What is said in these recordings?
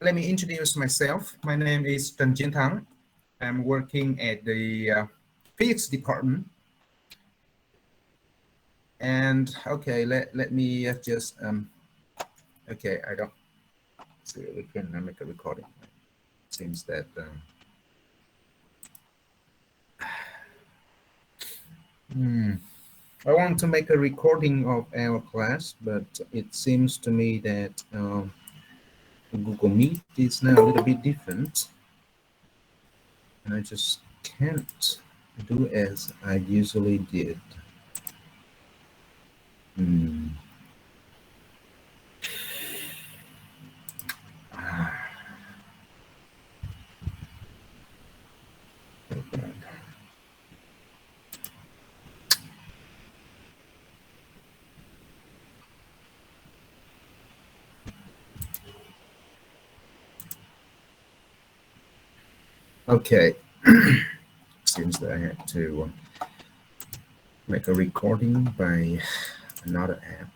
let me introduce myself. My name is Trần Chiến Thắng. I'm working at the physics department. And okay, let me just okay, I don't see we can make a recording. It seems that I want to make a recording of our class, but it seems to me that Google Meet is now a little bit different, and I just can't do as I usually did. Okay, seems that I have to make a recording by another app.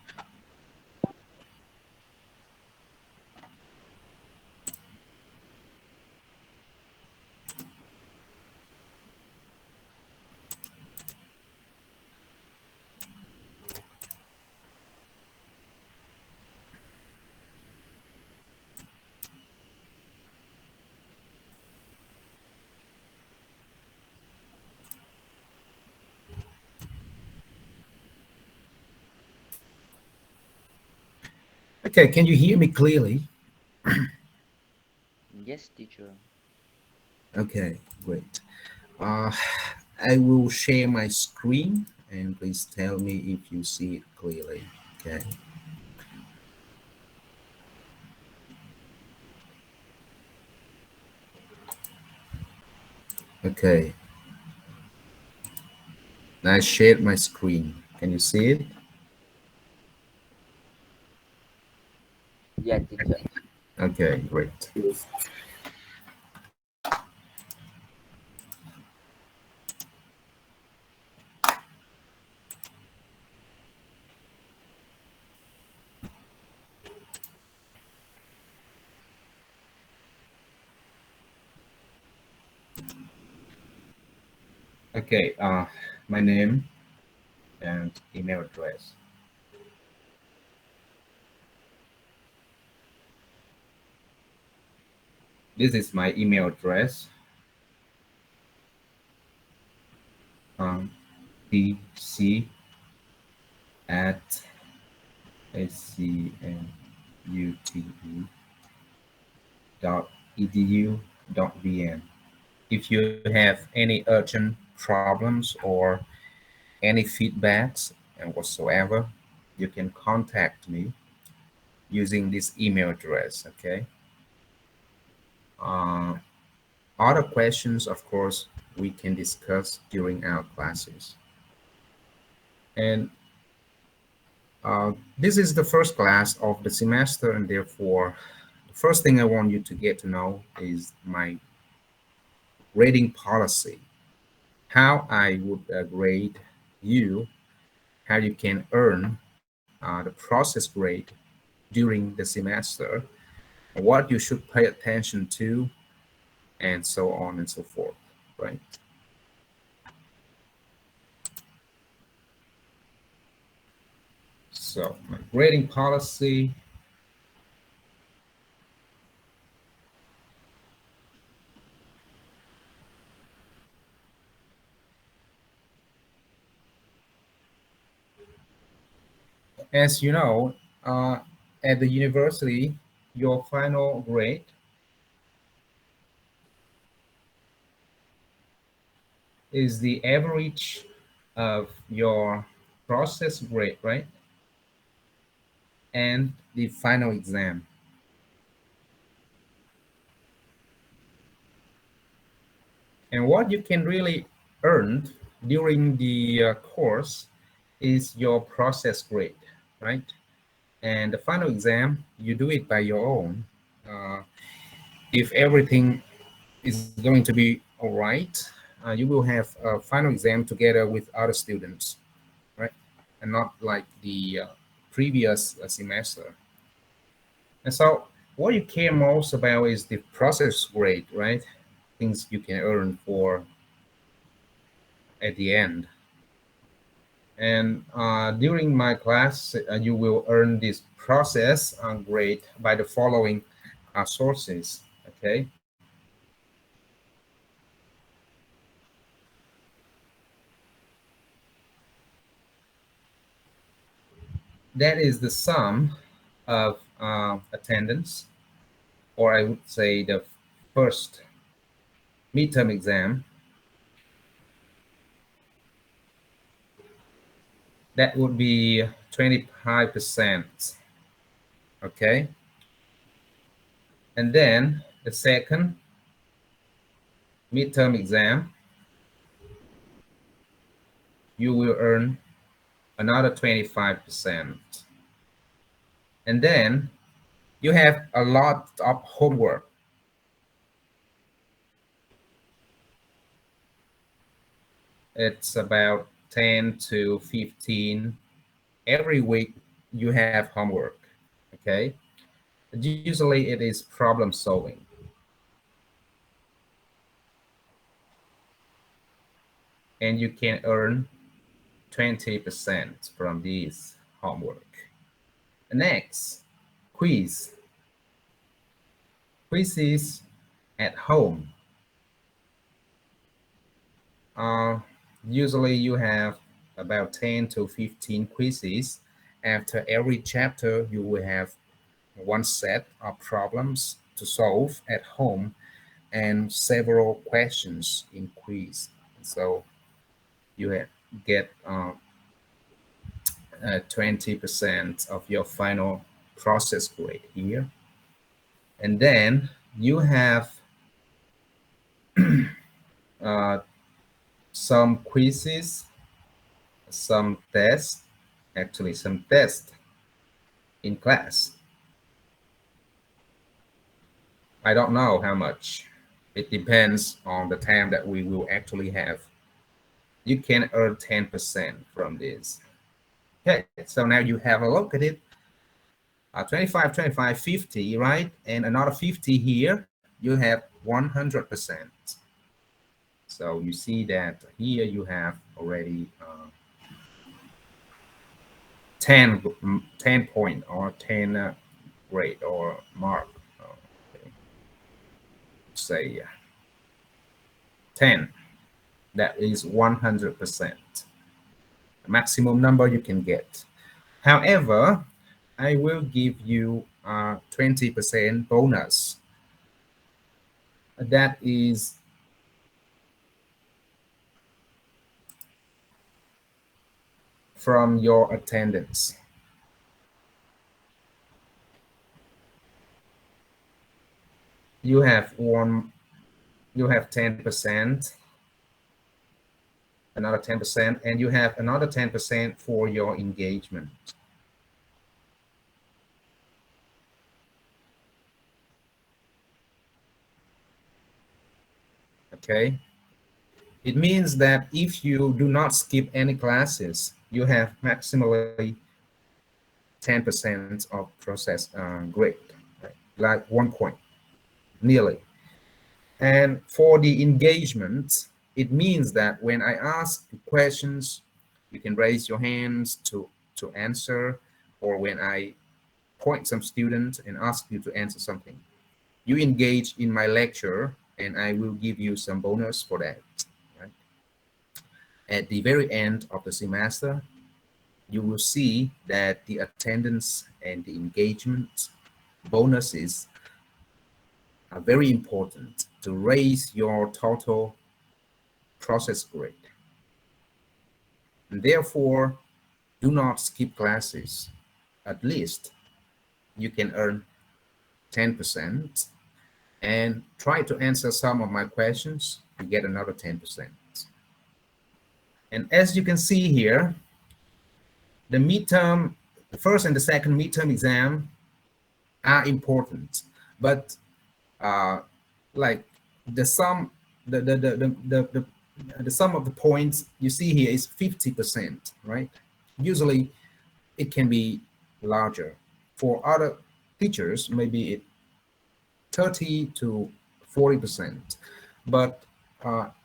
Okay, can you hear me clearly? Yes, teacher. Okay, great. I will share my screen and please tell me if you see it clearly. Okay. Okay. Now I shared my screen. Can you see it? Yeah, teacher. Okay, great. Okay, my name and email address. This is my email address. PC at acmute.edu.vn. If you have any urgent problems or any feedbacks and whatsoever, you can contact me using this email address. Okay. Uh, Other questions, of course, we can discuss during our classes. And this is the first class of the semester, and therefore, the first thing I want you to get to know is my grading policy, how I would grade you, how you can earn the process grade during the semester, what you should pay attention to, and so on and so forth, right? So my grading policy. As you know, uh, at the university, your final grade is the average of your process grade, right? And the final exam. And what you can really earn during the course is your process grade, right? And the final exam, you do it by your own. Uh, if everything is going to be all right, you will have a final exam together with other students, right? And not like the previous semester. And so what you care most about is the process grade, right? Things you can earn for at the end. And during my class, you will earn this process grade by the following sources. Okay, that is the sum of attendance, or I would say the first midterm exam. That would be 25%. Okay, and then the second midterm exam, you will earn another 25%. And then you have a lot of homework. It's about 10 to 15 every week. You have homework. Okay, usually it is problem solving, and you can earn 20% from this homework. Next, quiz. Quizzes at home. Uh, Usually you have about 10 to 15 quizzes. After every chapter, you will have one set of problems to solve at home and several questions in quiz. So you get 20% of your final process grade here. And then you have uh, some quizzes, some tests, actually some tests in class. I don't know how much. It depends on the time that we will actually have. You can earn 10% from this. Okay, so now you have a look at it. 25, 25, 50, right? And another 50 here, you have 100%. So you see that here you have already 10, 10 point or 10 grade or mark. Okay. Say 10. That is 100%. Maximum number you can get. However, I will give you a 20% bonus. That is from your attendance. You have one, you have 10%, another 10%, and you have another 10% for your engagement. Okay. It means that if you do not skip any classes, you have maximally 10% of process grade, right? Like 1 point, nearly. And for the engagement, it means that when I ask questions, you can raise your hands to answer, or when I point some student and ask you to answer something, you engage in my lecture and I will give you some bonus for that. Right? At the very end of the semester, you will see that the attendance and the engagement bonuses are very important to raise your total process grade. And therefore, do not skip classes. At least you can earn 10% and try to answer some of my questions. You get another 10%. And as you can see here, the midterm, the first and the second midterm exam are important, but uh, like the sum, the sum of the points you see here is 50%, right? Usually it can be larger. For other teachers, maybe 30 to 40%. But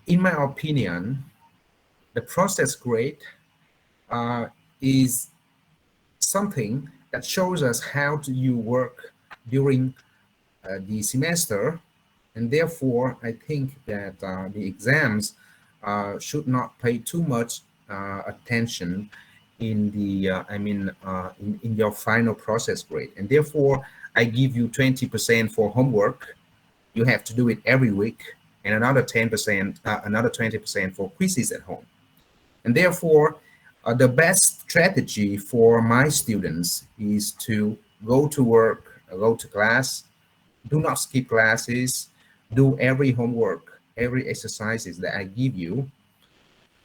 in my opinion, the process grade uh, is something that shows us how to you work during the semester, and therefore I think that the exams should not pay too much attention in the in your final process grade, and therefore I give you 20% for homework. You have to do it every week, and another 10%, another 20% for quizzes at home. And therefore, the best strategy for my students is to go to work, go to class, do not skip classes, do every homework, every exercises that I give you,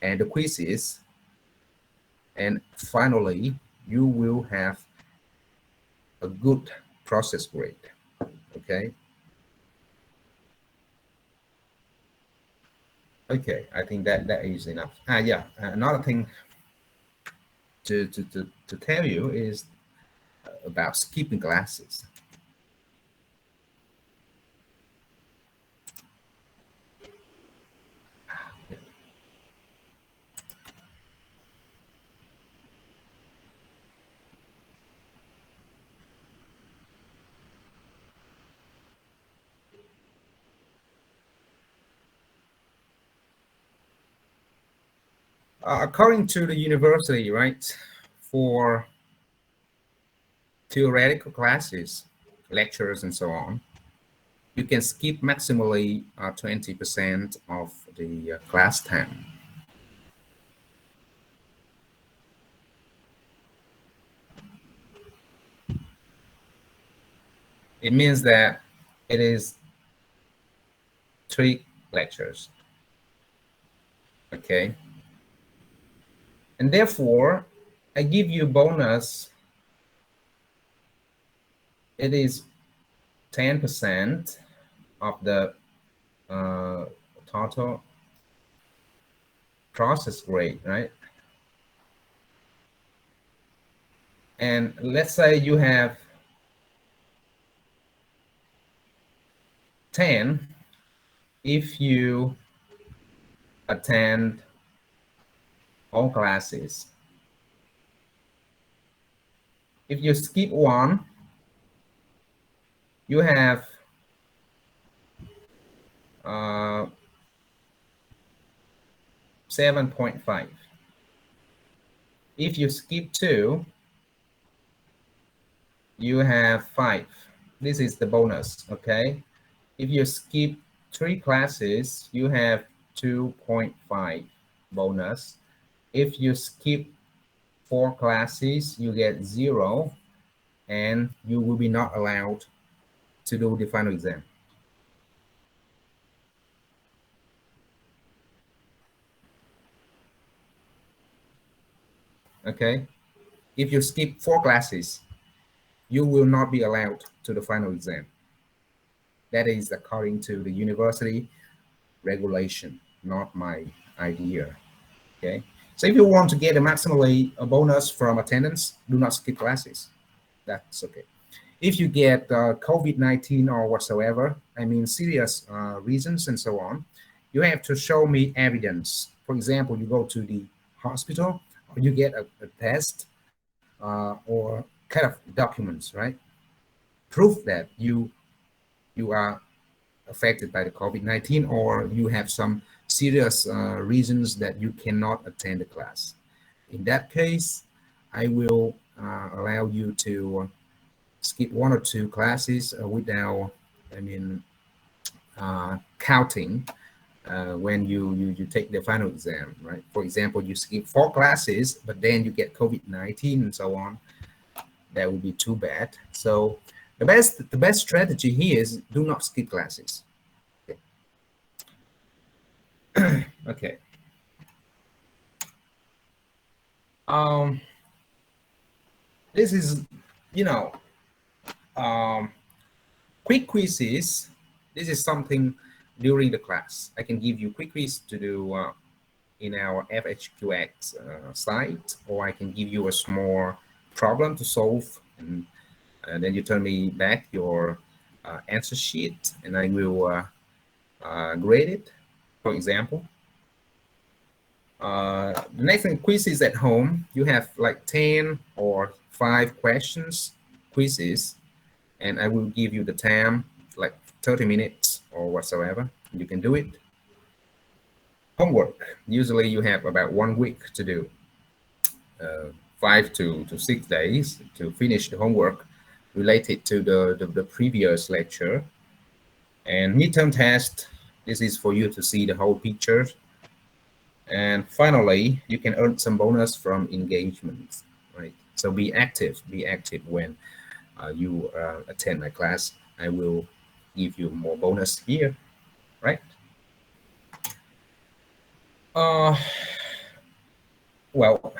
and the quizzes, and finally, you will have a good process grade. Okay. Okay, I think that that is enough. Yeah, another thing to tell you is about skipping classes. According to the university, right, for theoretical classes, lectures, and so on, you can skip maximally 20% of the class time. It means that it is 3 lectures, okay? And therefore, I give you bonus, it is 10% of the total process grade, right? And let's say you have 10 if you attend all classes. If you skip one, you have 7.5. If you skip 2, you have 5. This is the bonus, okay? If you skip 3 classes, you have 2.5 bonus. If you skip 4 classes, you get 0, and you will be not allowed to do the final exam. Okay? If you skip 4 classes, you will not be allowed to the final exam. That is according to the university regulation, not my idea. Okay, so if you want to get maximally a bonus from attendance, do not skip classes. That's okay. If you get COVID-19 or whatsoever, I mean serious reasons and so on, you have to show me evidence. For example, you go to the hospital, or you get a test or kind of documents, right? Proof that you are affected by the COVID-19, or you have some serious reasons that you cannot attend the class. In that case, I will allow you to skip 1 or 2 classes without, I mean, counting when you take the final exam, right? For example, you skip 4 classes, but then you get COVID-19 and so on. That would be too bad. So the best strategy here is do not skip classes. Okay. This is, you know, quick quizzes. This is something during the class. I can give you quick quiz to do in our FHQX site, or I can give you a small problem to solve, and then you turn me back your answer sheet and I will grade it. For example, the next thing, quizzes at home. You have like 10 or 5 questions, quizzes, and I will give you the time, like 30 minutes or whatsoever. You can do it. Homework. Usually you have about 1 week to do, 5 to 6 days to finish the homework related to the previous lecture. And midterm test, this is for you to see the whole picture. And finally, you can earn some bonus from engagement, right? So be active when you attend my class. I will give you more bonus here, right? Uh, well,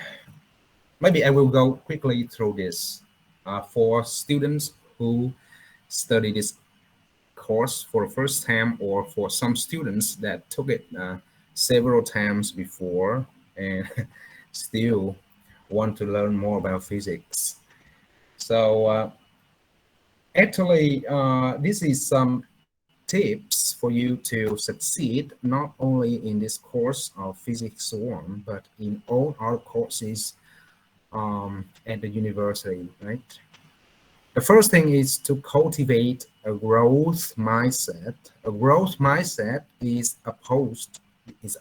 maybe I will go quickly through this. For students who study this course for the first time, or for some students that took it several times before and still want to learn more about physics. So actually, this is some tips for you to succeed not only in this course of Physics 1, but in all our courses at the university, right? The first thing is to cultivate a growth mindset. A growth mindset is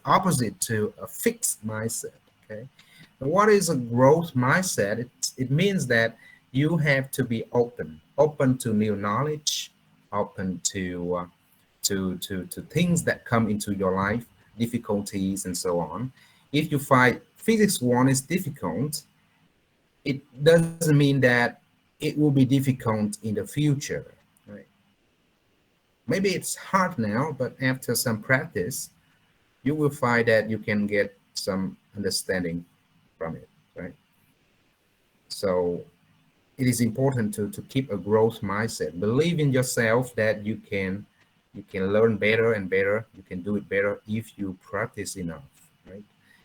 opposite to a fixed mindset. Okay, and what is a growth mindset? It means that you have to be open to new knowledge, open to things that come into your life, difficulties and so on. If you find physics 1 is difficult, it doesn't mean that it will be difficult in the future, right? Maybe it's hard now, but after some practice, you will find that you can get some understanding from it, right? So it is important to keep a growth mindset. Believe in yourself that you can learn better and better. You can do it better if you practice enough, right?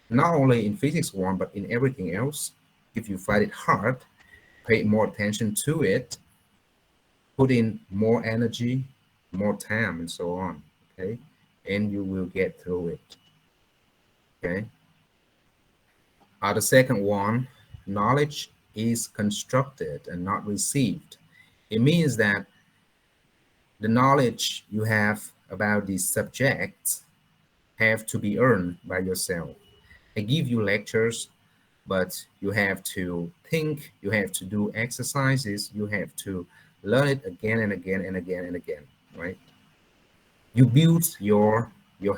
Not only in physics 1, but in everything else. If you find it hard, pay more attention to it, put in more energy, more time, and so on, okay? And you will get through it, okay? The second one, knowledge is constructed and not received. It means that the knowledge you have about these subjects have to be earned by yourself. I give you lectures, but you have to think, you have to do exercises, you have to learn it again and again and again and again, right? You build your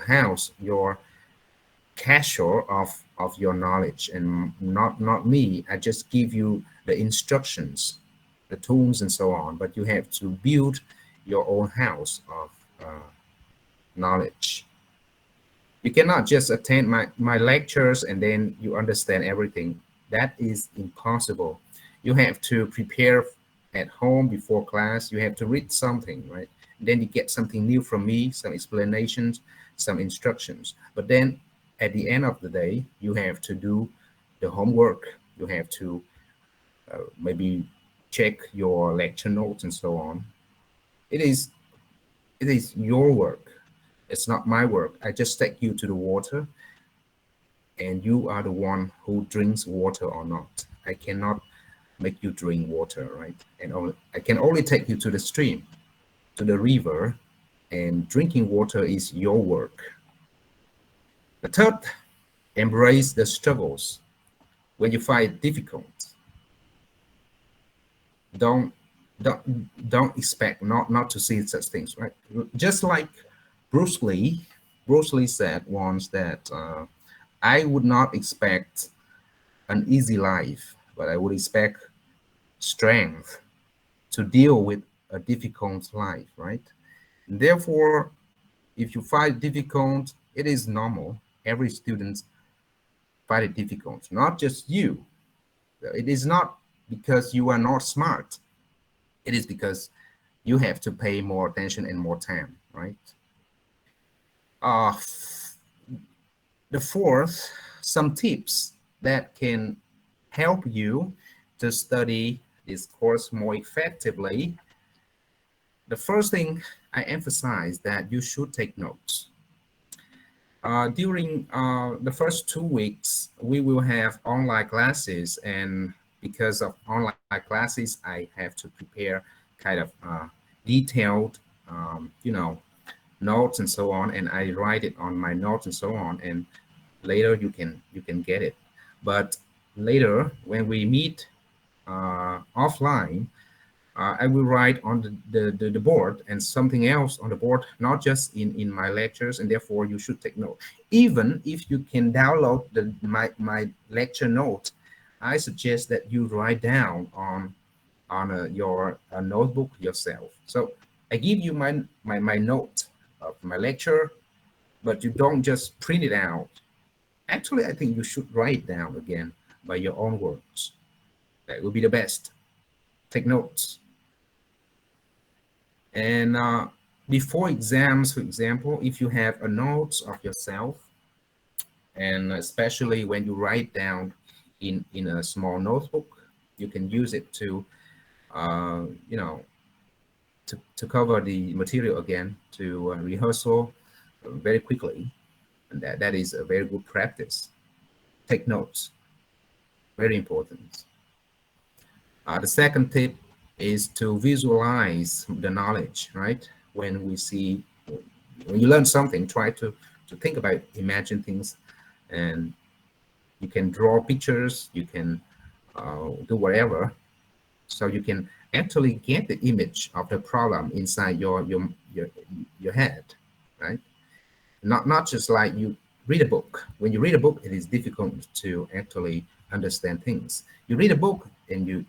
house, your castle of your knowledge, and not me. I just give you the instructions, the tools and so on, but you have to build your own house of knowledge. You cannot just attend my lectures and then you understand everything. That is impossible. You have to prepare at home before class. You have to read something, right? Then you get something new from me, some explanations, some instructions. But then at the end of the day, you have to do the homework. You have to maybe check your lecture notes and so on. It is your work. It's not my work. I just take you to the water and you are the one who drinks water or not. I cannot make you drink water, right? And I can only take you to the stream, to the river, and drinking water is your work. The third, embrace the struggles. When you find it difficult, don't don't expect not to see such things, right? Just like Bruce Lee, Bruce Lee said once that I would not expect an easy life, but I would expect strength to deal with a difficult life, right? And therefore, if you find it difficult, it is normal. Every student find it difficult, not just you. It is not because you are not smart. It is because you have to pay more attention and more time, right? Uh, the fourth, some tips that can help you to study this course more effectively. The first thing I emphasize that you should take notes. During the first 2 weeks, we will have online classes, and because of online classes, I have to prepare kind of detailed, notes and so on, and I write it on my notes and so on, and later you can get it. But later, when we meet offline, I will write on the board and something else on the board, not just in my lectures, and therefore you should take note. Even if you can download my lecture note, I suggest that you write down on your notebook yourself. So I give you my note of my lecture, but you don't just print it out. Actually, I think you should write it down again by your own words. That would be the best. Take notes. And before exams, for example, if you have a notes of yourself, and especially when you write down in a small notebook, you can use it to, uh, you know, to cover the material again, to rehearsal very quickly. And that is a very good practice. Take notes, very important. The second tip is to visualize the knowledge, right? When we see, when you learn something, try to think about, imagine things, and you can draw pictures, you can do whatever, so you can actually get the image of the problem inside your head, right? Not just like you read a book. When you read a book, it is difficult to actually understand things. You read a book and you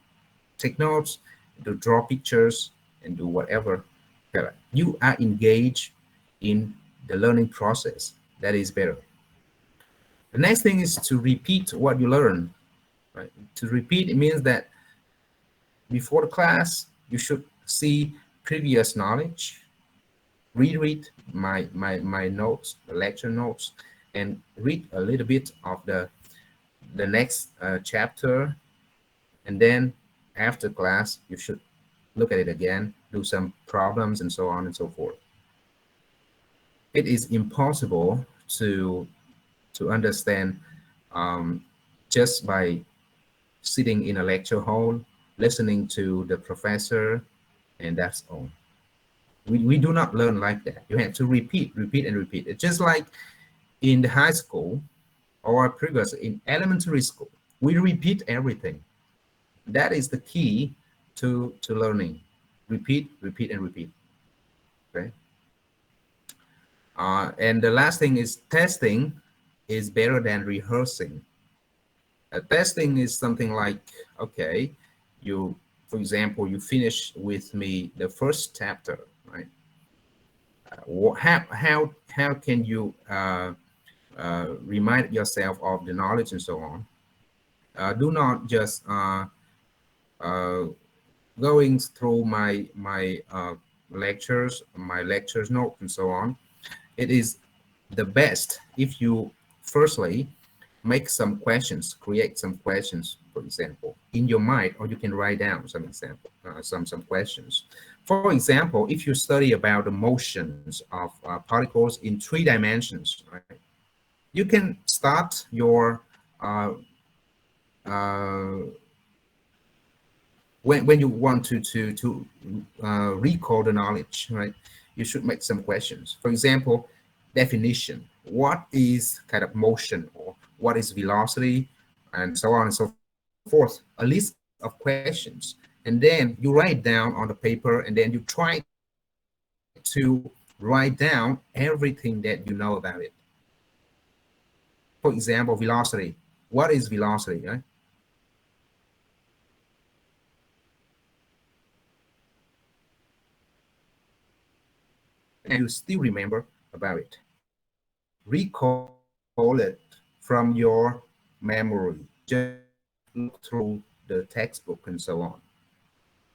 take notes, to draw pictures, and do whatever. You are engaged in the learning process. That is better. The next thing is to repeat what you learn. Right? To repeat, it means that before the class, you should see previous knowledge, reread my notes, the lecture notes, and read a little bit of the next chapter, and then after class, you should look at it again, do some problems, and so on and so forth. It is impossible to understand um, just by sitting in a lecture hall, listening to the professor, and that's all. We do not learn like that. You have to repeat, and repeat. It's just like in the high school or previous in elementary school, we repeat everything. That is the key to learning. Repeat, and repeat. Okay. And the last thing is testing is better than rehearsing. Testing is something like, okay, you, for example, you finish with me the first chapter, right? How can you remind yourself of the knowledge and so on? Do not just uh, going through my lectures note and so on. It is the best if you firstly make some questions, create some questions, for example, in your mind, or you can write down some example, some questions. For example, if you study about the motions of particles in 3 dimensions, right? You can start your uh, uh, when you want to recall the knowledge, right? You should make some questions. For example, definition: what is kind of motion, or what is velocity, and so on and so forth. A list of questions, and then you write down on the paper, and then you try to write down everything that you know about it. For example, velocity. What is velocity, right? And you still remember about it. Recall it from your memory. Just look through the textbook and so on.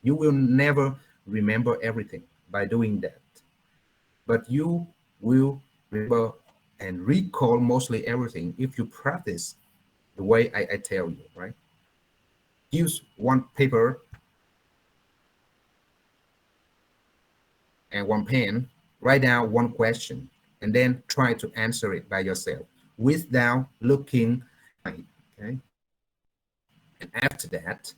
You will never remember everything by doing that, but you will remember and recall mostly everything if you practice the way I tell you, right? Use one paper and one pen, write down one question, and then try to answer it by yourself without looking at it. Okay. And after that,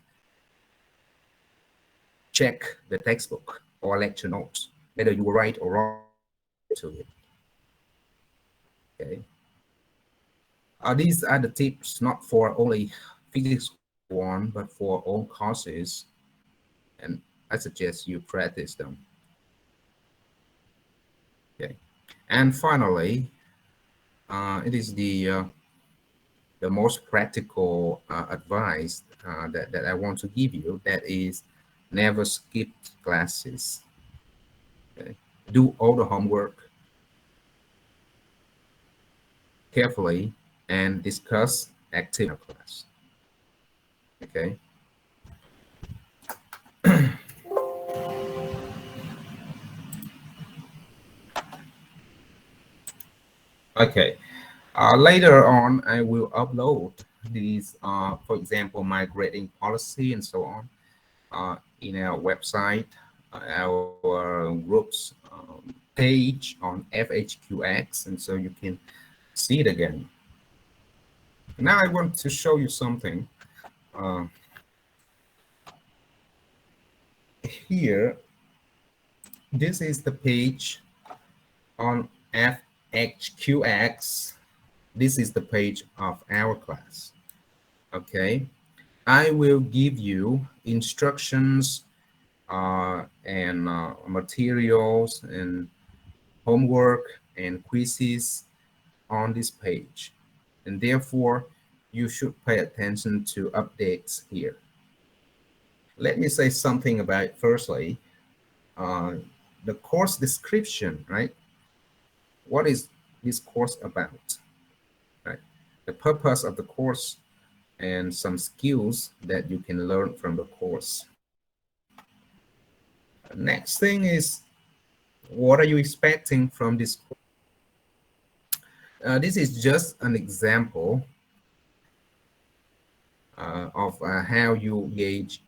check the textbook or lecture notes, whether you were right or wrong to it. Okay. These are the tips not for only physics one, but for all courses, and I suggest you practice them. Okay. And finally, it is the most practical advice that I want to give you. That is, never skip classes. Okay? Do all the homework carefully and discuss activity in class. Okay. Okay. Later on, I will upload these, for example, my grading policy and so on, in our website, our groups page on FHQX, and so you can see it again. Now I want to show you something. Uh, Here, this is the page on FHQX. This is the page of our class. Okay, I will give you instructions and materials and homework and quizzes on this page, and therefore you should pay attention to updates here. Let me say something about firstly uh, the course description, right? What is this course about, right? The purpose of the course and some skills that you can learn from the course. Next thing is, what are you expecting from this course? This is just an example of how you gauge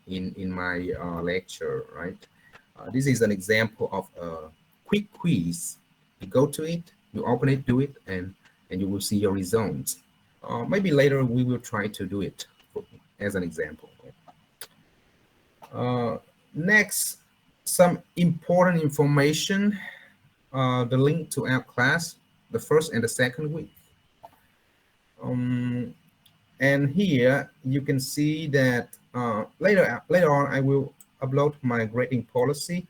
in my lecture, right? This is an example of a quick quiz. You go to it, you open it, do it, and you will see your results. Maybe later we will try to do it as an example. Next, some important information, the link to our class, the first and the second week. And here you can see that later on I will upload my grading policy,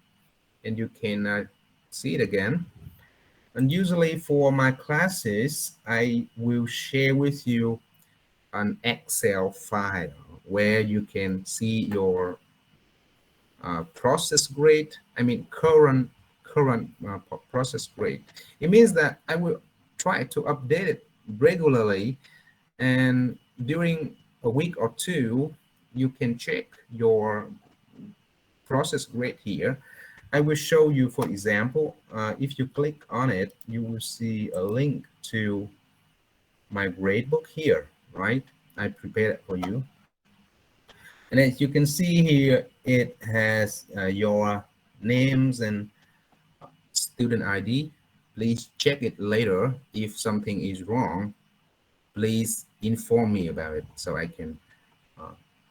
and you can see it again. And usually for my classes, I will share with you an Excel file where you can see your process grade. I mean current process grade. It means that I will try to update it regularly, and during a week or two you can check your process grade here. I will show you, for example, if you click on it, you will see a link to my gradebook here, right? I prepared it for you. And as you can see here, it has your names and student ID. Please check it later. If something is wrong, please inform me about it so I can,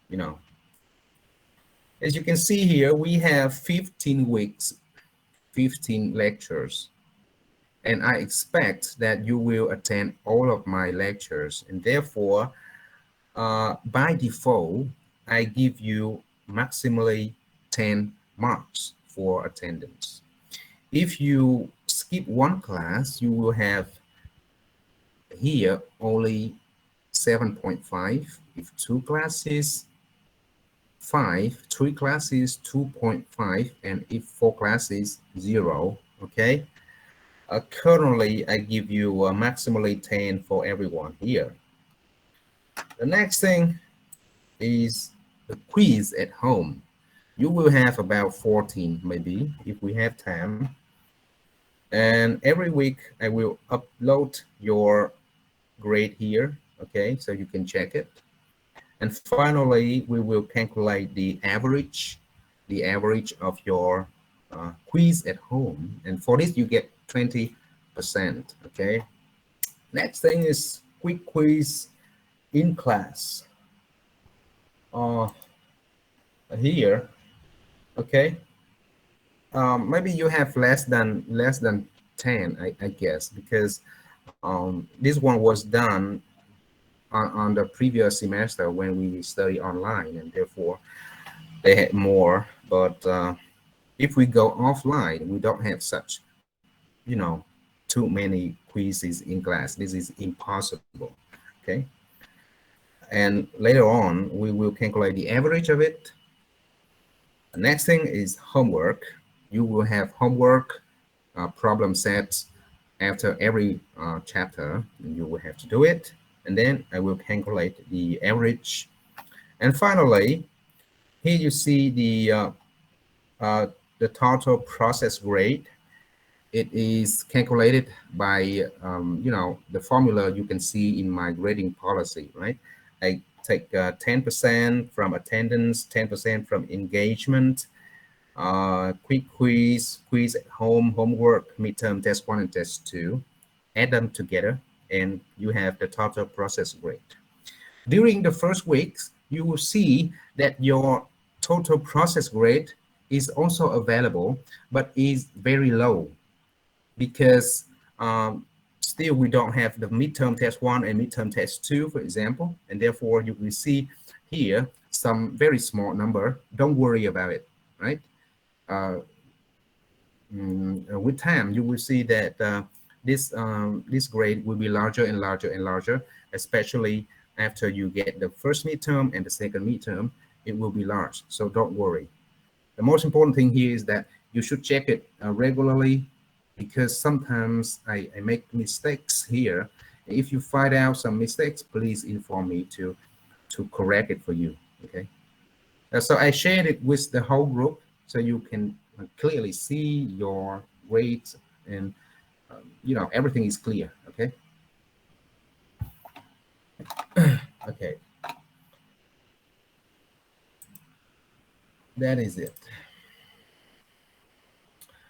you know. As you can see here, we have 15 weeks, 15 lectures, and I expect that you will attend all of my lectures, and therefore, by default, I give you maximally 10 marks for attendance. If you skip one class, you will have here only 7.5. If two classes, 5, 3 classes, 2.5, and if 4 classes, 0. Okay. Currently, I give you maximally 10 for everyone here. The next thing is the quiz at home. You will have about 14, maybe, if we have time. And every week, I will upload your grade here, okay, so you can check it. And finally, we will calculate the average the average of your quiz at home, and for this you get 20%. Okay. Next thing is quick quiz in class. Uh, Here, okay. Maybe you have less than 10, I guess, because this one was done on the previous semester when we study online, and therefore they had more. But if we go offline, we don't have such, you know, too many quizzes in class. This is impossible. Okay. And later on, we will calculate the average of it. The next thing is homework. You will have homework problem sets after every chapter, and you will have to do it. And then I will calculate the average. And finally, here you see uh, the total process grade. It is calculated by, the formula you can see in my grading policy, right? I take 10% from attendance, 10% from engagement, quick quiz at home, homework, midterm test one and test two, add them together, and you have the total process grade. During the first weeks, you will see that your total process grade is also available, but is very low because still we don't have the midterm test one and midterm test two, for example, and therefore you will see here some very small number. Don't worry about it, right? Uh, with time, you will see that this grade will be larger and larger and larger, especially after you get the first midterm and the second midterm. It will be large, so don't worry. The most important thing here is that you should check it regularly, because sometimes I make mistakes here. If you find out some mistakes, please inform me to correct it for you. Okay. So I shared it with the whole group so you can clearly see your grades, and everything is clear. Okay. Okay. That is it.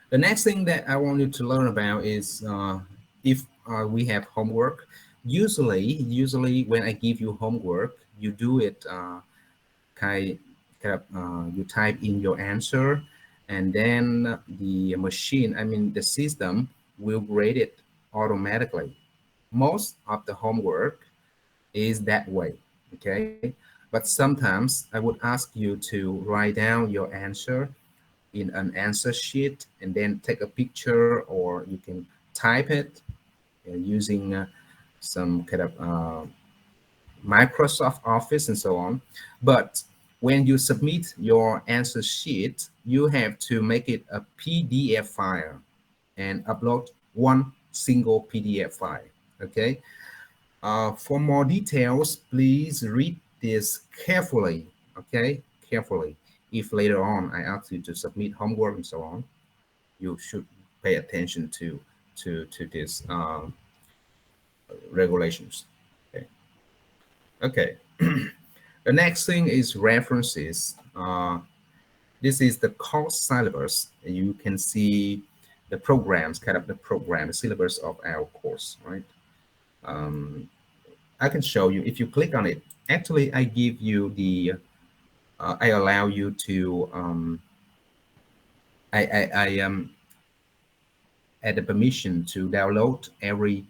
The next thing that I want you to learn about is if we have homework. Usually when I give you homework, you do it kind, you type in your answer, and then the machine, I mean the system, will grade it automatically. Most of the homework is that way. Okay. But sometimes I would ask you to write down your answer in an answer sheet, and then take a picture, or you can type it using some kind of Microsoft Office and so on. But when you submit your answer sheet, you have to make it a PDF file and upload one single PDF file. Okay. For more details, please read this carefully. Okay, carefully. If later on I ask you to submit homework and so on, you should pay attention to these regulations. Okay. Okay. The next thing is references. This is the course syllabus. You can see the programs, kind of the program, the syllabus of our course, right? Um, I can show you if you click on it. Actually, I give you the, I allow you to, I add the permission to download every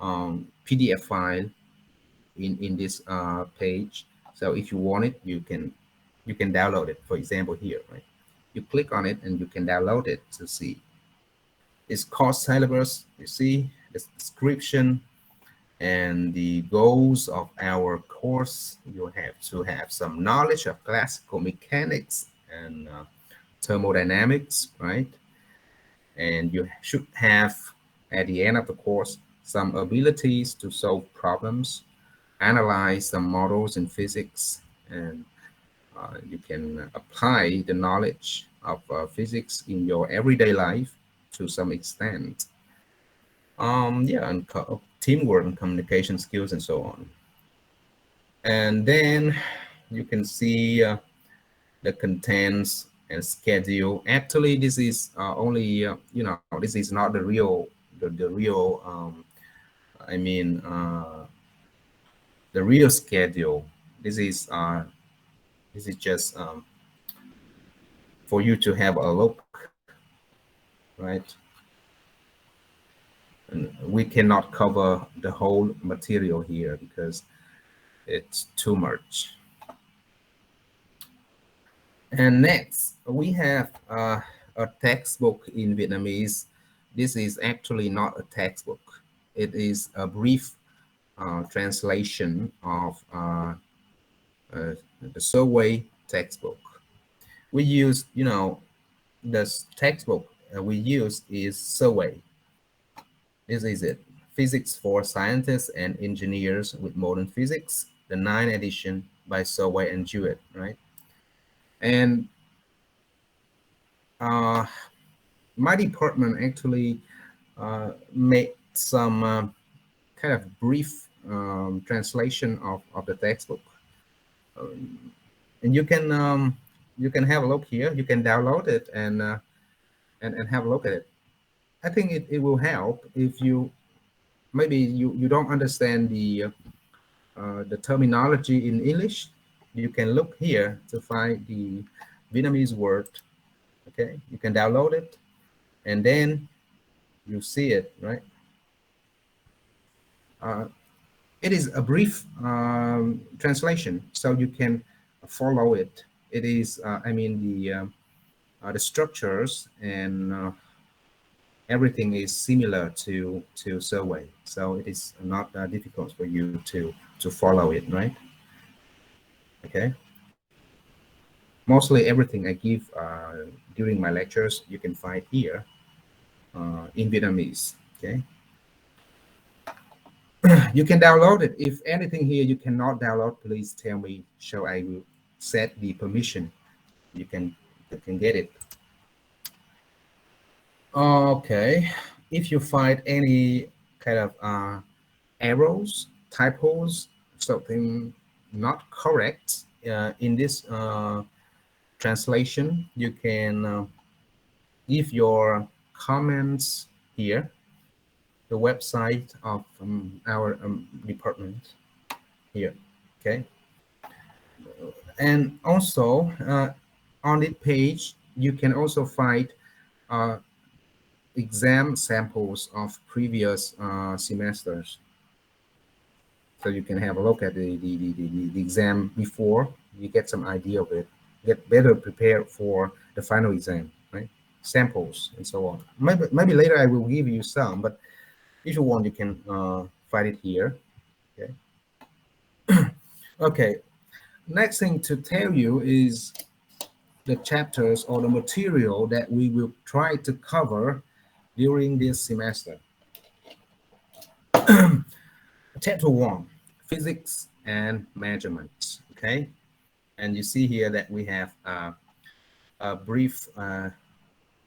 PDF file in this page. So if you want it, you can download it. For example, here, right? You click on it and you can download it to see. It's course syllabus. You see the description and the goals of our course. You have to have some knowledge of classical mechanics and thermodynamics, right? And you should have, at the end of the course, some abilities to solve problems, analyze some models in physics, and you can apply the knowledge of physics in your everyday life to some extent. Yeah, and teamwork and communication skills and so on. And then you can see the contents and schedule. Actually, this is only this is not the real the real I mean the real schedule. This is just for you to have a look, right? And we cannot cover the whole material here because it's too much. And next, we have a textbook in Vietnamese. This is actually not a textbook. It is a brief translation of the Survey textbook. We use, the textbook we use is Survey. This is it. Physics for Scientists and Engineers with Modern Physics, the 9th edition by Survey and Jewett, right? And my department actually made some kind of brief translation of the textbook. And you can have a look here. You can download it and have a look at it. I think it will help if you maybe you don't understand the terminology in English. You can look here to find the Vietnamese word. Okay, you can download it, and then you see it, right? It is a brief translation, so you can follow it. It is, I mean, the structures and everything is similar to Survey, so it is not difficult for you to follow it, right? Okay. Mostly everything I give during my lectures, you can find here in Vietnamese. Okay. You can download it. If anything here you cannot download, please tell me, so I will set the permission. You can get it. Okay. If you find any kind of errors, typos, something not correct in this translation, you can give your comments here, the website of our department here. Okay. And also on the page you can also find exam samples of previous semesters, so you can have a look at the exam before you get some idea of it, get better prepared for the final exam, right? Samples and so on. Maybe later I will give you some, but if you want you can find it here. Okay. Okay, next thing to tell you is the chapters or the material that we will try to cover during this semester. Chapter 1, Physics and Measurements. Okay, and you see here that we have a brief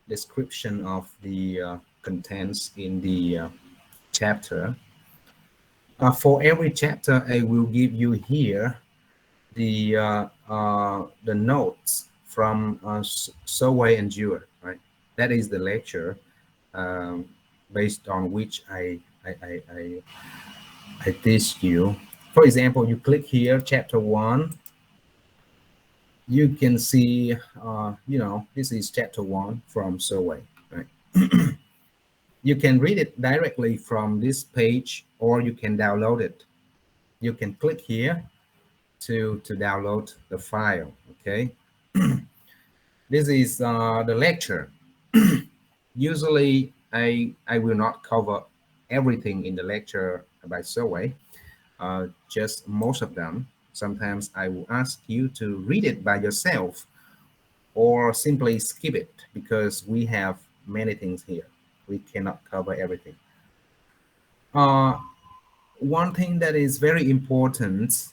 description of the contents in the chapter. For every chapter, I will give you here the notes from Survey and Jewett, right? That is the lecture based on which I teach you. For example, you click here, chapter 1. You can see, this is chapter 1 from Survey, right? You can read it directly from this page, or you can download it. You can click here to download the file. Okay. This is the lecture. Usually I will not cover everything in the lecture by Survey, just most of them. Sometimes I will ask you to read it by yourself or simply skip it because we have many things here. We cannot cover everything. One thing that is very important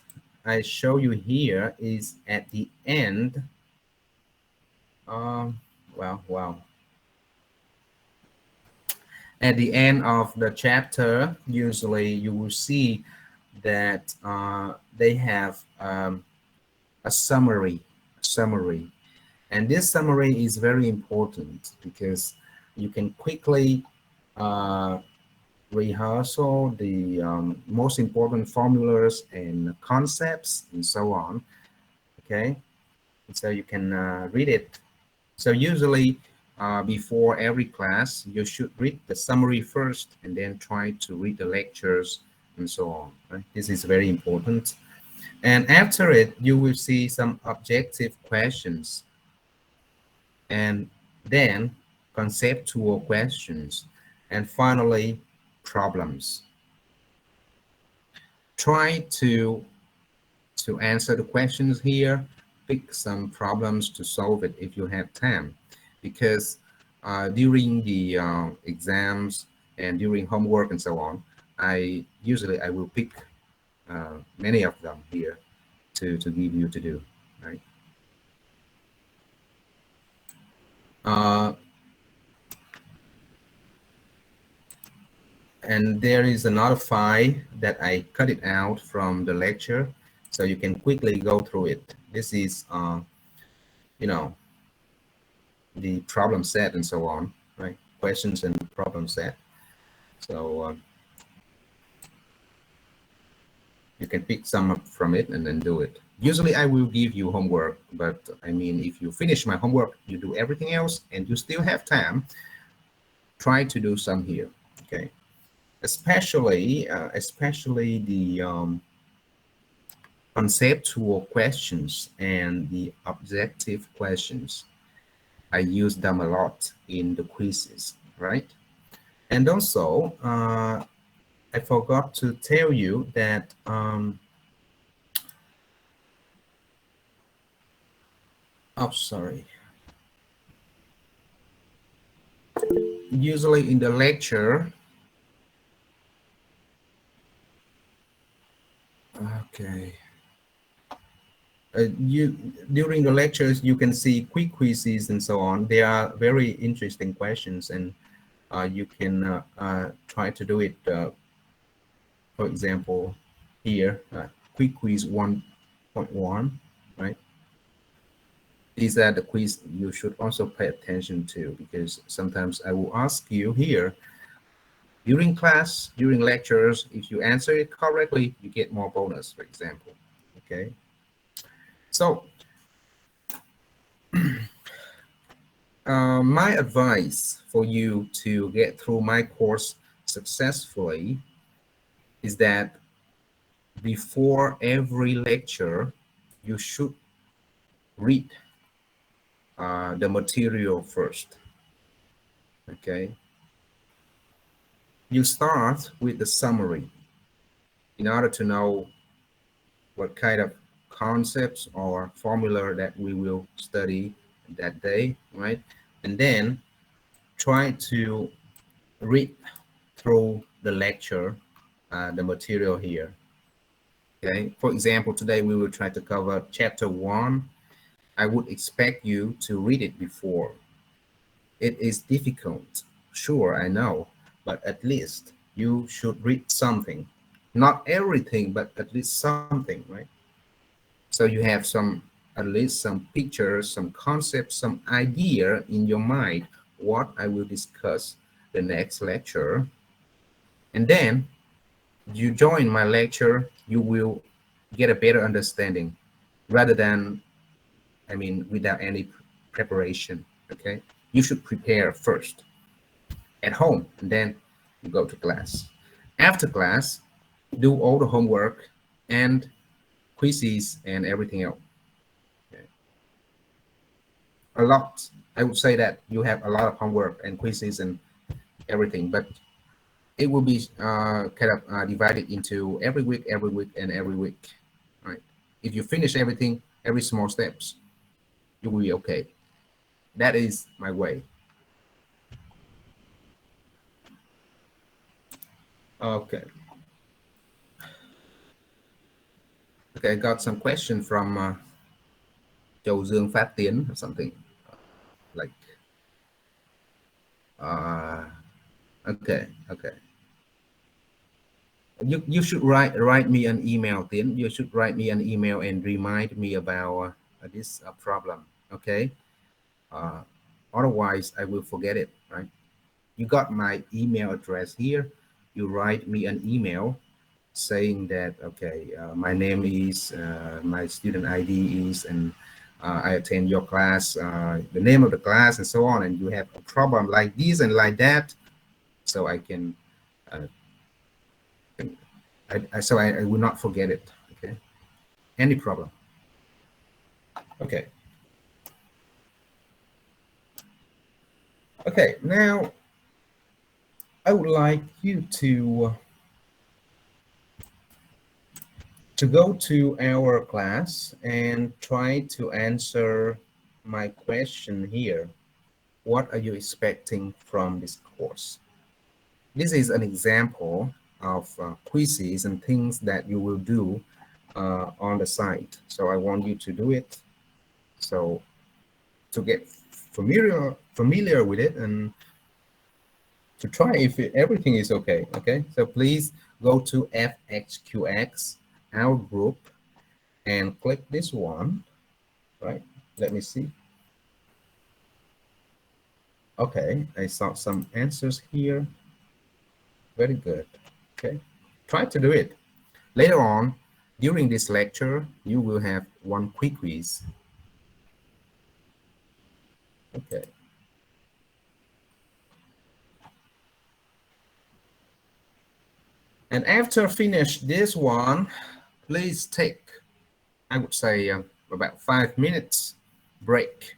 I show you here is at the end. At the end of the chapter, usually you will see that they have a summary, And this summary is very important because you can quickly uh, rehearsal the most important formulas and concepts and so on. Okay, so you can read it. So usually before every class, you should read the summary first and then try to read the lectures and so on. Right? This is very important. And after it, you will see some objective questions and then conceptual questions and finally problems. Try to answer the questions here, pick some problems to solve it if you have time, because during the exams and during homework and so on, I will pick many of them here to give you to do, right? Uh, and there is another file that I cut it out from the lecture, so you can quickly go through it. This is, you know, the problem set and so on, right? Questions and problem set. So you can pick some up from it and then do it. Usually I will give you homework, but I mean, if you finish my homework, you do everything else and you still have time, try to do some here, okay? Especially the conceptual questions and the objective questions. I use them a lot in the quizzes, right? And also, I forgot to tell you that oh, sorry. Usually in the lecture, okay. You during the lectures you can see quick quizzes and so on. They are very interesting questions, and you can try to do it. For example, here, quick quiz 1.1, right? These are the quiz you should also pay attention to, because sometimes I will ask you here during class, during lectures, if you answer it correctly, you get more bonus, for example. Okay. So my advice for you to get through my course successfully is that before every lecture, you should read the material first. Okay. You start with the summary in order to know what kind of concepts or formula that we will study that day, right? And then try to read through the lecture, the material here. Okay, for example, today we will try to cover chapter 1. I would expect you to read it before. It is difficult, sure, I know, but at least you should read something. Not everything, but at least something, right? So you have some, at least some pictures, some concepts, some idea in your mind what I will discuss the next lecture. And then you join my lecture, you will get a better understanding rather than, I mean, without any preparation. Okay, you should prepare first at home and then you go to class. After class, do all the homework and quizzes and everything else. Okay. A lot. I would say that you have a lot of homework and quizzes and everything, but it will be kind of divided into every week, and every week, right? If you finish everything, every small steps, you will be okay. That is my way. Okay. Okay, I got some question from Châu Dương Phát Tiến or something like. Uh, okay, okay. You should write me an email, Tiến. You should write me an email and remind me about this problem. Okay. Uh, Otherwise, I will forget it, right? You got my email address here. You write me an email saying that, okay, my name is, my student ID is, and I attend your class, the name of the class, and so on, and you have a problem like this and like that, so I can, uh, I will not forget it. Okay, any problem. Okay, okay. Now I would like you to go to our class and try to answer my question here. What are you expecting from this course? This is an example of quizzes and things that you will do on the site. So I want you to do it. So to get familiar with it and to try if everything is okay. Okay. So please go to FXQX, our group, and click this one. Right. Let me see. Okay. I saw some answers here. Very good. Okay. Try to do it. Later on, during this lecture, you will have one quick quiz. Okay. And after finish this one, please take, I would say, about 5 minutes break,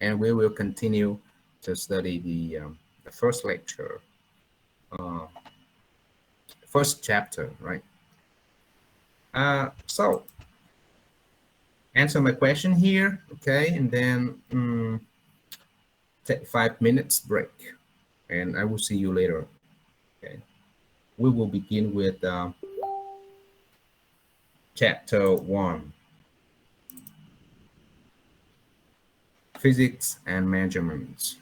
and we will continue to study the first lecture, uh, first chapter, right? So answer my question here, okay, and then take 5 minutes break, and I will see you later. Okay, we will begin with chapter 1, physics and measurements.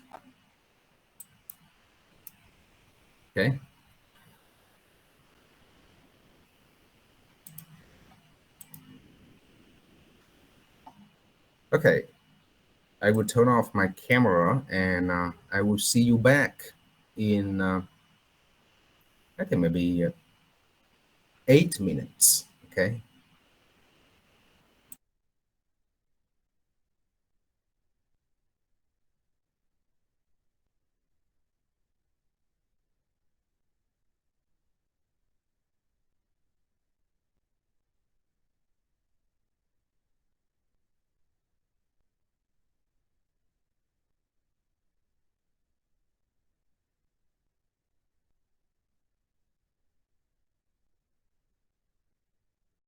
Okay. Okay, I will turn off my camera and I will see you back in, I think maybe 8 minutes. Okay.